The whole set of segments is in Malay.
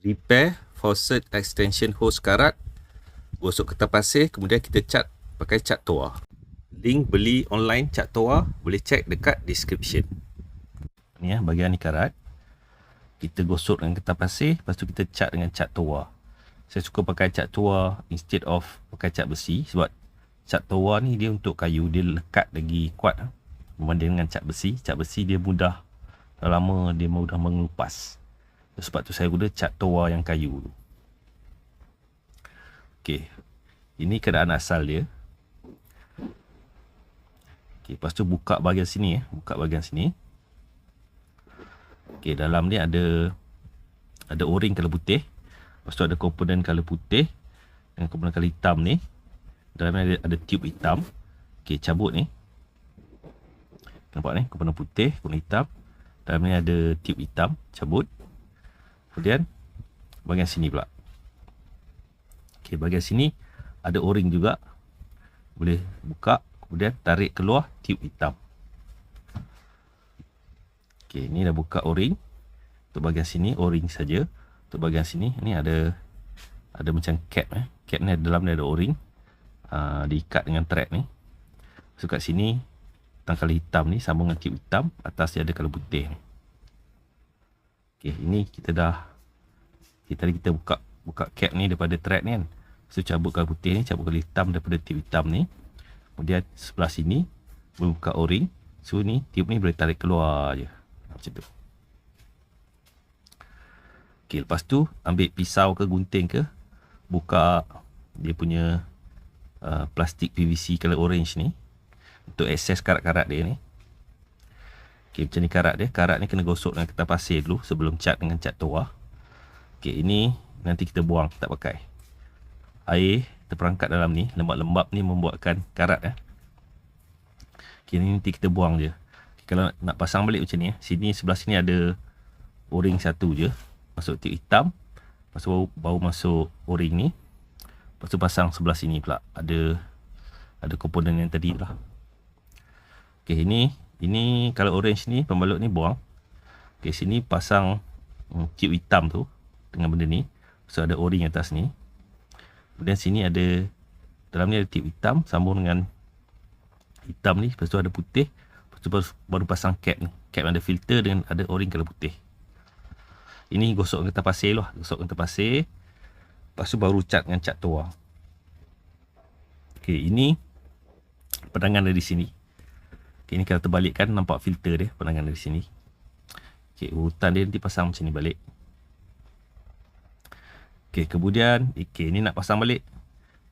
Repair faucet extension hose karat, gosok kertas pasir, kemudian kita cat pakai cat toa. Link beli online cat toa boleh cek dekat description. Ni ya, bahagian ni karat. Kita gosok dengan kertas pasir, lepas tu kita cat dengan cat toa. Saya suka pakai cat toa instead of pakai cat besi, sebab cat toa ni dia untuk kayu, dia lekat lagi kuat berbanding dengan cat besi. Cat besi dia mudah, dah lama dia mudah mengelupas. Sebab tu saya guna cat toa yang kayu tu. Okey, ini keadaan asal dia. Okey, lepas tu buka bahagian sini, buka bahagian sini. Okey, dalam ni ada o-ring color putih. Lepas tu ada komponen color putih dengan komponen color hitam ni. Dalam ni ada tube hitam. Okey, cabut ni. Nampak ni, komponen putih, komponen hitam. Dalam ni ada tube hitam, cabut. Kemudian bahagian sini pula. Okey, bahagian sini ada o-ring juga. Boleh buka, kemudian tarik keluar tube hitam. Okey, ni dah buka o-ring. Untuk bahagian sini o-ring saja. Untuk bahagian sini ni ada macam cap Cap ni dalam ni ada o-ring. Diikat dengan thread ni. So kat sini tangkal hitam ni sambung dengan tube hitam, atas dia ada kalau putih ni. Okey, ini tadi kita buka cap ni daripada thread ni kan. So cabut kalau putih ni, cabut kalau hitam daripada tube hitam ni. Kemudian sebelah sini boleh buka o-ring. So ni tube ni boleh tarik keluar je. Macam tu. Okey, lepas tu ambil pisau ke gunting ke, buka dia punya plastik PVC color orange ni untuk akses karat-karat dia ni. Okey, macam ni karat dia. Karat ni kena gosok dengan kertas pasir dulu sebelum cat dengan cat toa. Okey, ini nanti kita buang, tak pakai. Air terperangkap dalam ni, lembab-lembab ni membuatkan karat Okey, ni nanti kita buang je. Okay, kalau nak pasang balik macam ni, sini sebelah sini ada o-ring satu je. Masuk tube hitam. Lepas tu baru masuk o-ring ni. Lepas tu pasang sebelah sini pula. Ada komponen yang tadi lah. Okey, ini kalau orange ni, pembalut ni buang. Okey, sini pasang tube hitam tu dengan benda ni. So ada o-ring atas ni. Kemudian sini ada, dalam ni ada tube hitam sambung dengan hitam ni. Lepas tu ada putih. Lepas tu baru pasang cap ni. Cap ada filter dengan ada o-ring kalau putih. Ini gosok dengan kertas pasir lah. Gosok dengan kertas pasir. Lepas tu baru cat dengan cat toa. Okey, ini pedangan dari sini. Okey, ni kalau terbalikkan nampak filter dia, pedangan dari sini. Okey, urutan dia nanti pasang macam ni balik. Okey, kemudian ni nak pasang balik.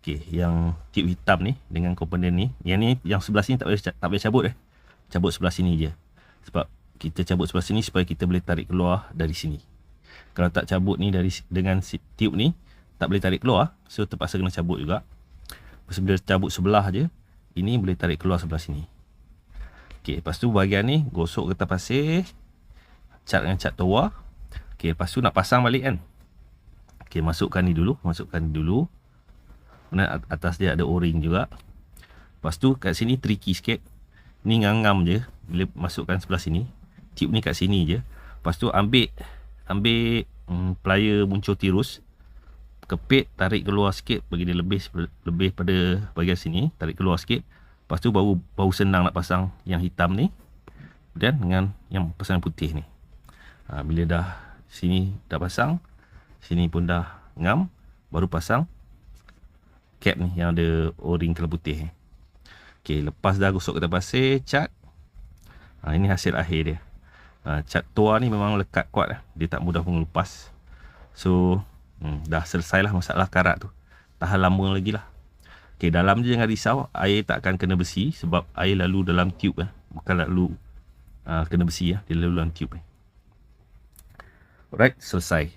Okey, yang tube hitam ni dengan komponen ni. Yang ni, yang sebelah sini tak boleh cabut Cabut sebelah sini je. Sebab kita cabut sebelah sini supaya kita boleh tarik keluar dari sini. Kalau tak cabut ni dengan tube ni, tak boleh tarik keluar. So terpaksa kena cabut juga. Bila cabut sebelah je, ini boleh tarik keluar sebelah sini. Okey, lepas tu bahagian ni gosok kertas pasir, cat dengan cat toa. Okey, lepas tu nak pasang balik kan. Okey, masukkan ni dulu. Kemudian atas dia ada o-ring juga. Lepas tu kat sini tricky sikit. Ni ngam-ngam je bila masukkan sebelah sini. Tube ni kat sini je. Lepas tu ambil plier muncul tirus. Kepit, tarik keluar sikit bagi dia lebih pada bahagian sini, tarik keluar sikit. Lepas tu baru senang nak pasang yang hitam ni dan dengan yang pasang putih ni. Bila dah sini dah pasang, sini pun dah ngam, baru pasang cap ni yang ada o-ring color putih. Okey, lepas dah gosok kertas pasir, cat. Ini hasil akhir dia. Cat toa ni memang lekat kuat, dia tak mudah mengelupas. So dah selesai lah masalah karat tu. Tahan lama lagi lah. Okey, dalam je jangan risau, air tak akan kena besi sebab air lalu dalam tube bukan lalu kena besi dia lalu dalam tube. Alright, selesai.